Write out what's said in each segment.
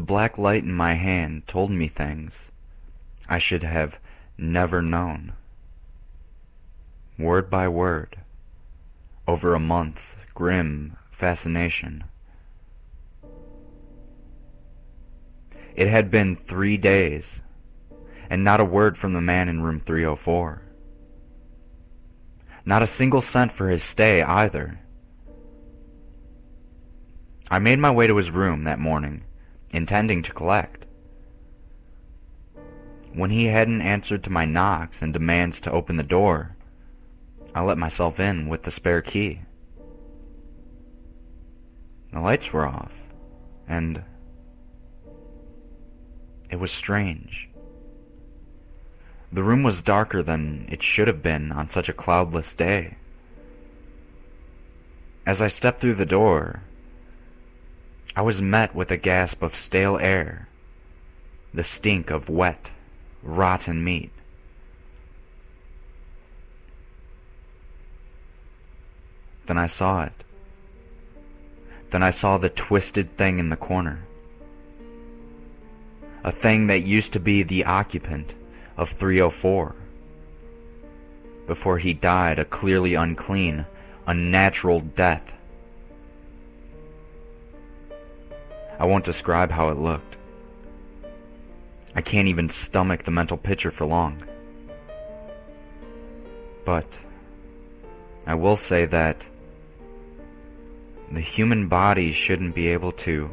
The black light in my hand told me things I should have never known. Word by word, over a month's grim fascination. It had been 3 days, and not a word from the man in room 304. Not a single cent for his stay either. I made my way to his room that morning, intending to collect. When he hadn't answered to my knocks and demands to open the door, I let myself in with the spare key. The lights were off, and it was strange. The room was darker than it should have been on such a cloudless day. As I stepped through the door, I was met with a gasp of stale air, the stink of wet, rotten meat. Then I saw it. Then I saw the twisted thing in the corner. A thing that used to be the occupant of 304. Before he died a clearly unclean, unnatural death. I won't describe how it looked. I can't even stomach the mental picture for long. But I will say that the human body shouldn't be able to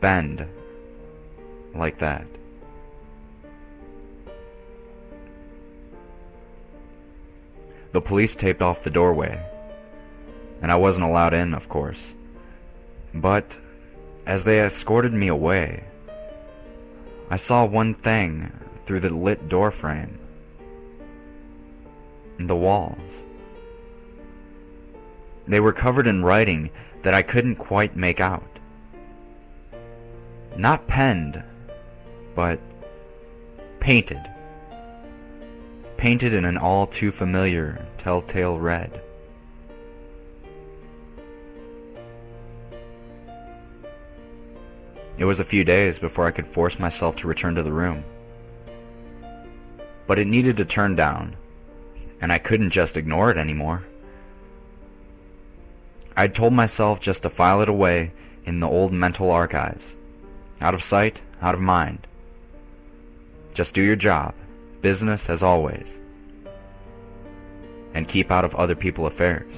bend like that. The police taped off the doorway, and I wasn't allowed in, of course. But as they escorted me away, I saw one thing through the lit doorframe. The walls. They were covered in writing that I couldn't quite make out. Not penned, but painted. Painted in an all too familiar telltale red. It was a few days before I could force myself to return to the room. But it needed to turn down, and I couldn't just ignore it anymore. I'd told myself just to file it away in the old mental archives. Out of sight, out of mind. Just do your job, business as always, and keep out of other people's affairs.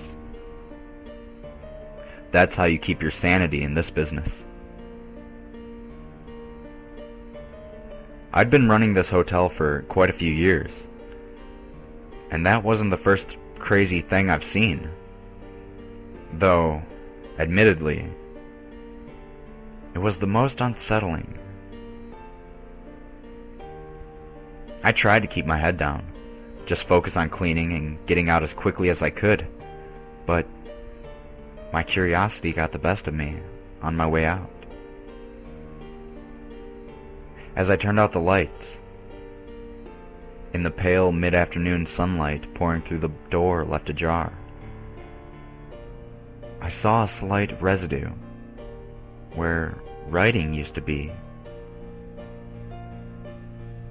That's how you keep your sanity in this business. I'd been running this hotel for quite a few years, and that wasn't the first crazy thing I've seen. Though, admittedly, it was the most unsettling. I tried to keep my head down, just focus on cleaning and getting out as quickly as I could, but my curiosity got the best of me on my way out. As I turned out the lights, in the pale mid-afternoon sunlight pouring through the door left ajar, I saw a slight residue where writing used to be.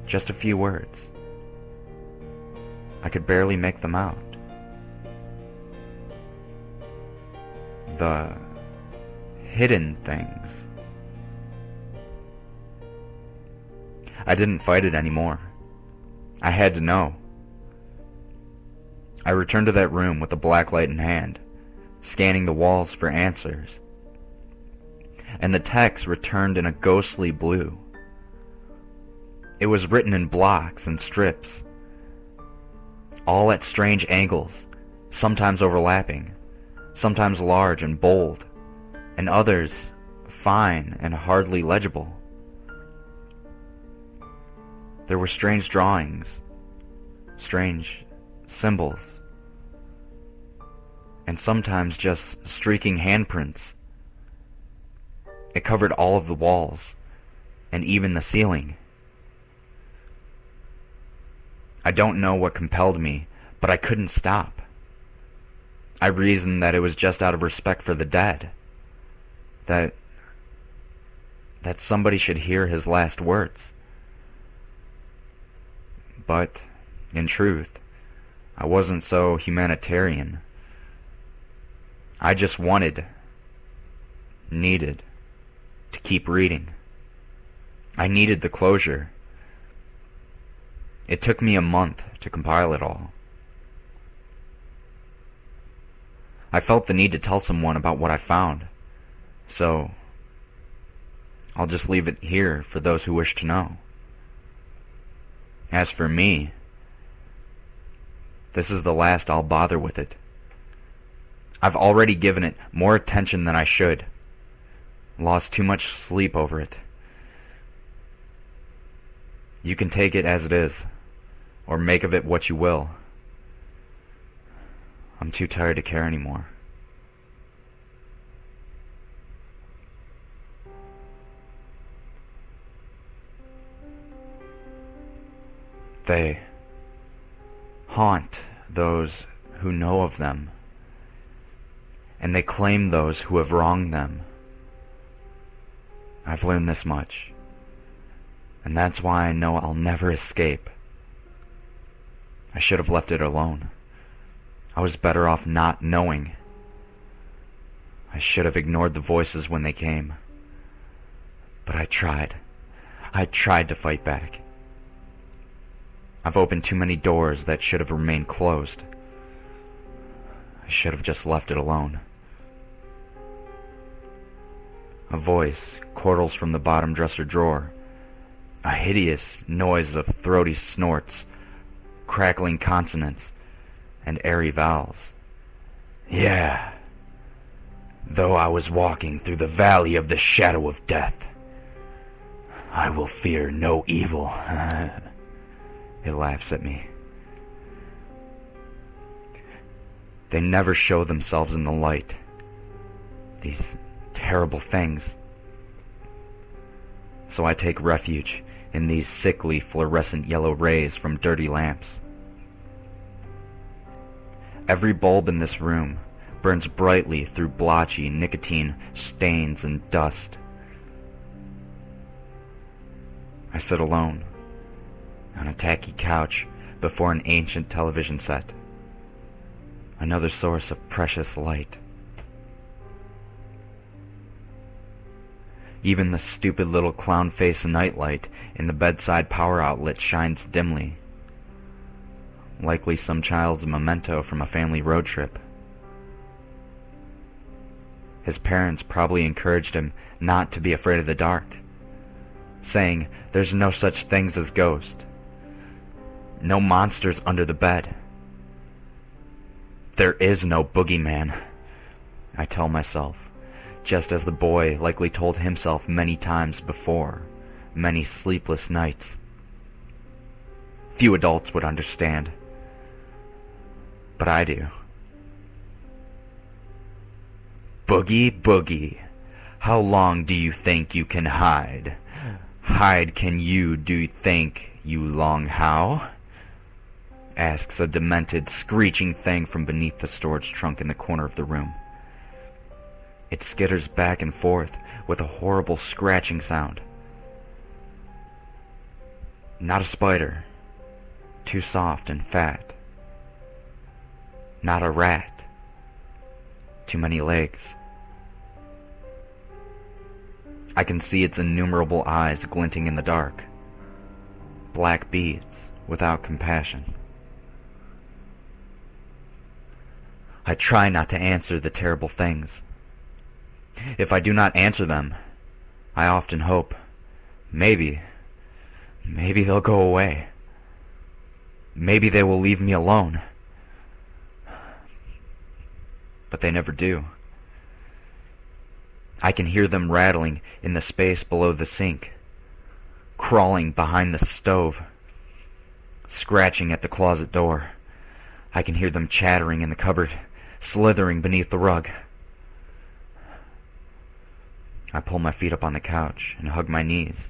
Just a few words. I could barely make them out. The hidden things. I didn't fight it anymore. I had to know. I returned to that room with the black light in hand, scanning the walls for answers. And the text returned in a ghostly blue. It was written in blocks and strips, all at strange angles, sometimes overlapping, sometimes large and bold, and others fine and hardly legible. There were strange drawings, strange symbols, and sometimes just streaking handprints. It covered all of the walls, and even the ceiling. I don't know what compelled me, but I couldn't stop. I reasoned that it was just out of respect for the dead, that that somebody should hear his last words. But, in truth, I wasn't so humanitarian. I just needed to keep reading. I needed the closure. It took me a month to compile it all. I felt the need to tell someone about what I found, so I'll just leave it here for those who wish to know. As for me, this is the last I'll bother with it. I've already given it more attention than I should. Lost too much sleep over it. You can take it as it is, or make of it what you will. I'm too tired to care anymore. They haunt those who know of them, and they claim those who have wronged them. I've learned this much, and that's why I know I'll never escape. I should have left it alone. I was better off not knowing. I should have ignored the voices when they came. But I tried. I tried to fight back. I've opened too many doors that should have remained closed. I should have just left it alone. A voice chortles from the bottom dresser drawer. A hideous noise of throaty snorts, crackling consonants, and airy vowels. Yeah. Though I was walking through the valley of the shadow of death, I will fear no evil. It laughs at me. They never show themselves in the light. These terrible things. So I take refuge in these sickly fluorescent yellow rays from dirty lamps. Every bulb in this room burns brightly through blotchy nicotine stains and dust. I sit alone on a tacky couch before an ancient television set. Another source of precious light. Even the stupid little clown face nightlight in the bedside power outlet shines dimly. Likely some child's memento from a family road trip. His parents probably encouraged him not to be afraid of the dark, saying there's no such things as ghosts. No monsters under the bed. There is no boogeyman, I tell myself, just as the boy likely told himself many times before, many sleepless nights. Few adults would understand, but I do. Boogie, boogie, how long do you think you can hide? Hide can you, do you think, you long how? Asks a demented, screeching thing from beneath the storage trunk in the corner of the room. It skitters back and forth with a horrible scratching sound. Not a spider, too soft and fat. Not a rat, too many legs. I can see its innumerable eyes glinting in the dark. Black beads without compassion. I try not to answer the terrible things. If I do not answer them, I often hope, maybe they'll go away. Maybe they will leave me alone. But they never do. I can hear them rattling in the space below the sink, crawling behind the stove, scratching at the closet door. I can hear them chattering in the cupboard, slithering beneath the rug. I pull my feet up on the couch and hug my knees.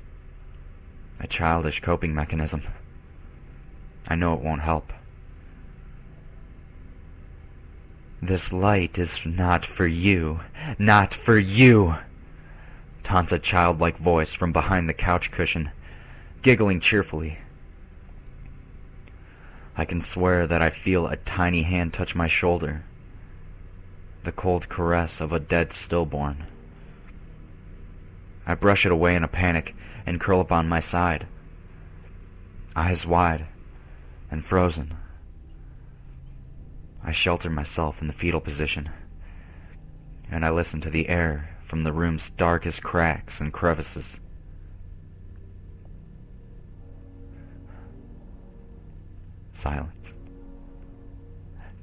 A childish coping mechanism. I know it won't help. This light is not for you. Not for you. taunts a childlike voice from behind the couch cushion, giggling cheerfully. I can swear that I feel a tiny hand touch my shoulder, the cold caress of a dead stillborn. I brush it away in a panic and curl up on my side, eyes wide and frozen. I shelter myself in the fetal position, and I listen to the air from the room's darkest cracks and crevices. Silence.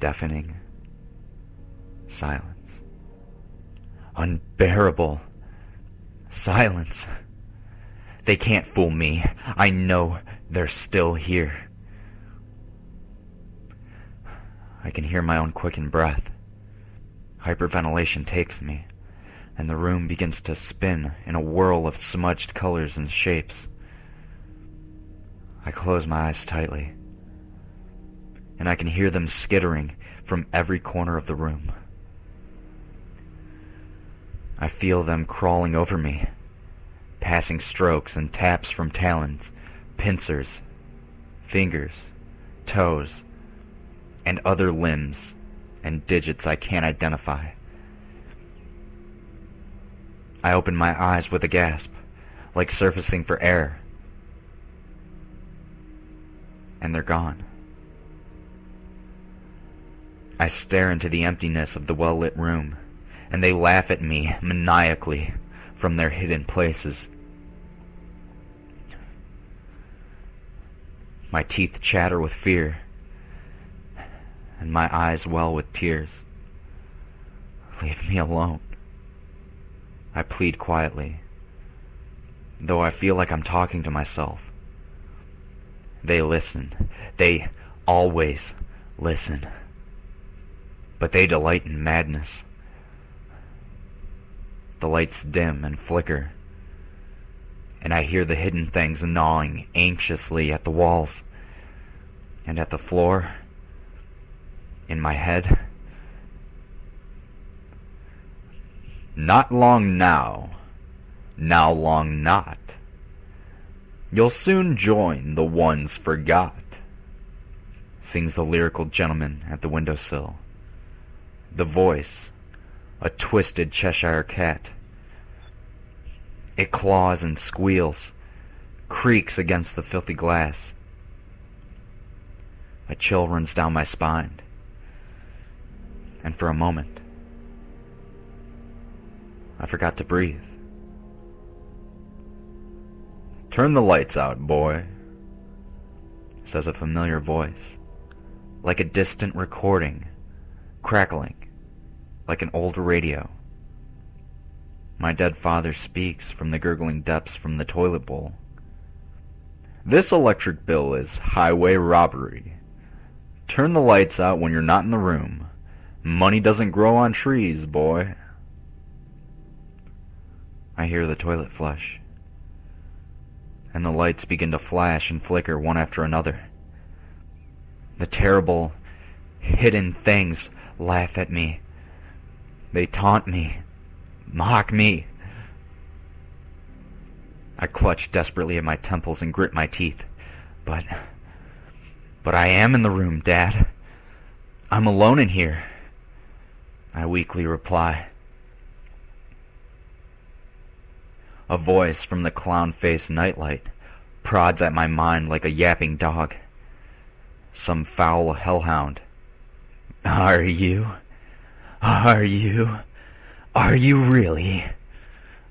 Deafening silence. Unbearable silence. They can't fool me. I know they're still here. I can hear my own quickened breath. Hyperventilation takes me, and the room begins to spin in a whirl of smudged colors and shapes. I close my eyes tightly, and I can hear them skittering from every corner of the room. I feel them crawling over me, passing strokes and taps from talons, pincers, fingers, toes, and other limbs and digits I can't identify. I open my eyes with a gasp, like surfacing for air, and they're gone. I stare into the emptiness of the well-lit room, and they laugh at me maniacally from their hidden places. My teeth chatter with fear, and my eyes well with tears. Leave me alone, I plead quietly, though I feel like I'm talking to myself. They listen. They always listen. But they delight in madness. The lights dim and flicker, and I hear the hidden things gnawing anxiously at the walls and at the floor. In my head, not long now long not. You'll soon join the ones forgot, sings the lyrical gentleman at the windowsill. The voice, a twisted Cheshire cat. It claws and squeals, creaks against the filthy glass. A chill runs down my spine. And for a moment, I forgot to breathe. "Turn the lights out, boy," says a familiar voice, like a distant recording, crackling, like an old radio. My dead father speaks from the gurgling depths from the toilet bowl. "This electric bill is highway robbery. Turn the lights out when you're not in the room. Money doesn't grow on trees, boy." I hear the toilet flush, and the lights begin to flash and flicker one after another. The terrible, hidden things laugh at me. They taunt me, mock me. I clutch desperately at my temples and grit my teeth. But I am in the room, Dad. I'm alone in here, I weakly reply. A voice from the clown-faced nightlight prods at my mind like a yapping dog. Some foul hellhound. Are you? Are you? Are you really?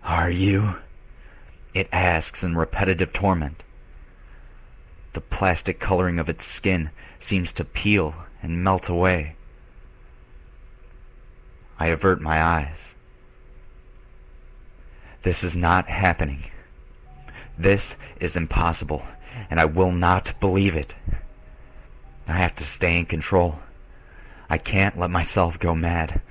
Are you? It asks in repetitive torment. The plastic coloring of its skin seems to peel and melt away. I avert my eyes. This is not happening. This is impossible, and I will not believe it. I have to stay in control. I can't let myself go mad.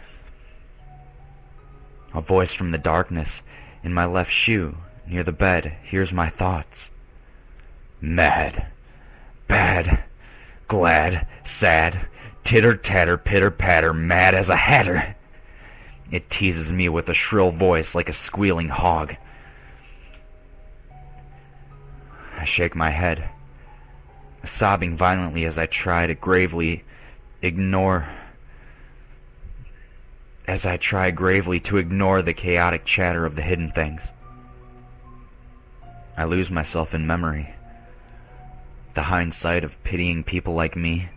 A voice from the darkness in my left shoe near the bed hears my thoughts. Mad, bad, glad, sad, titter-tatter, pitter-patter, mad as a hatter. It teases me with a shrill voice like a squealing hog. I shake my head, sobbing violently as I try gravely to ignore the chaotic chatter of the hidden things. I lose myself in memory. The hindsight of pitying people like me,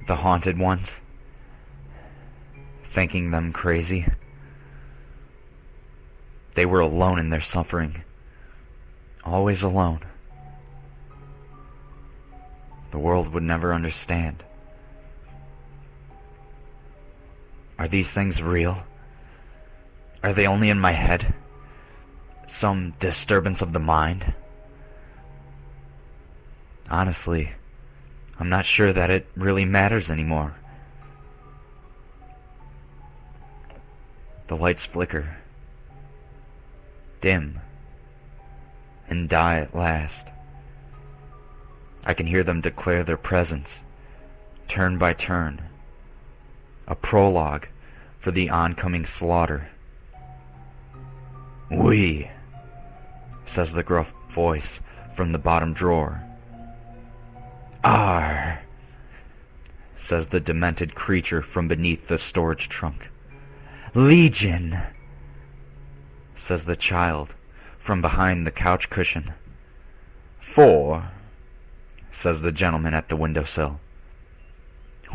the haunted ones, thinking them crazy. They were alone in their suffering, always alone. The world would never understand. Are these things real? Are they only in my head? Some disturbance of the mind? Honestly, I'm not sure that it really matters anymore. The lights flicker, dim, and die at last. I can hear them declare their presence, turn by turn, a prologue for the oncoming slaughter. "We," says the gruff voice from the bottom drawer. "Are," says the demented creature from beneath the storage trunk. "Legion," says the child from behind the couch cushion. "4," says the gentleman at the windowsill.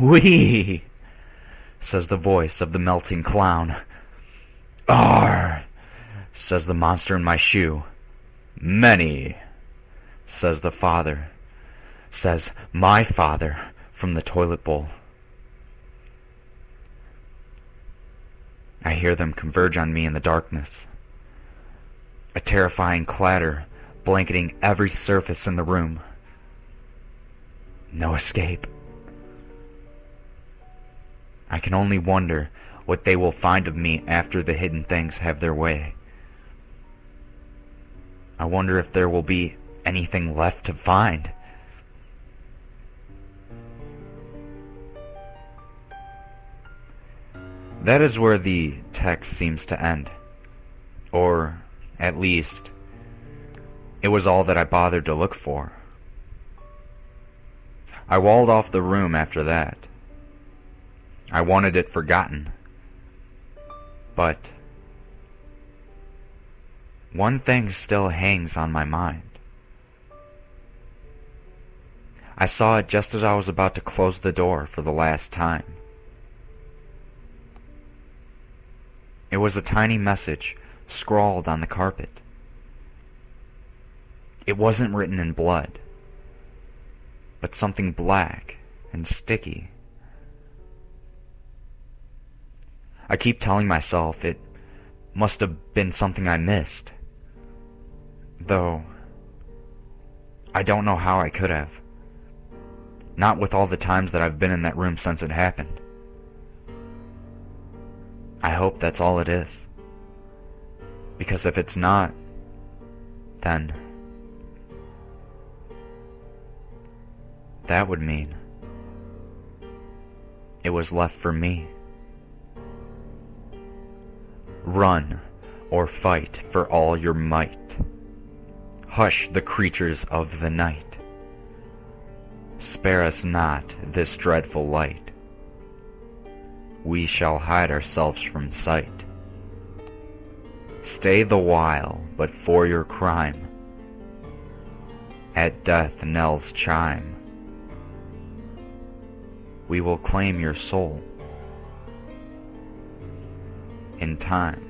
"We," says the voice of the melting clown. "Are," says the monster in my shoe. "Many," says the father, says my father from the toilet bowl. I hear them converge on me in the darkness. A terrifying clatter blanketing every surface in the room. No escape. I can only wonder what they will find of me after the hidden things have their way. I wonder if there will be anything left to find. That is where the text seems to end. Or, at least, it was all that I bothered to look for. I walled off the room after that. I wanted it forgotten. But one thing still hangs on my mind. I saw it just as I was about to close the door for the last time. It was a tiny message scrawled on the carpet. It wasn't written in blood, but something black and sticky. I keep telling myself it must have been something I missed, though I don't know how I could have. Not with all the times that I've been in that room since it happened. I hope that's all it is. Because if it's not, then that would mean it was left for me. Run or fight for all your might. Hush the creatures of the night. Spare us not this dreadful light. We shall hide ourselves from sight. Stay the while, but for your crime, at death knell's chime, we will claim your soul in time.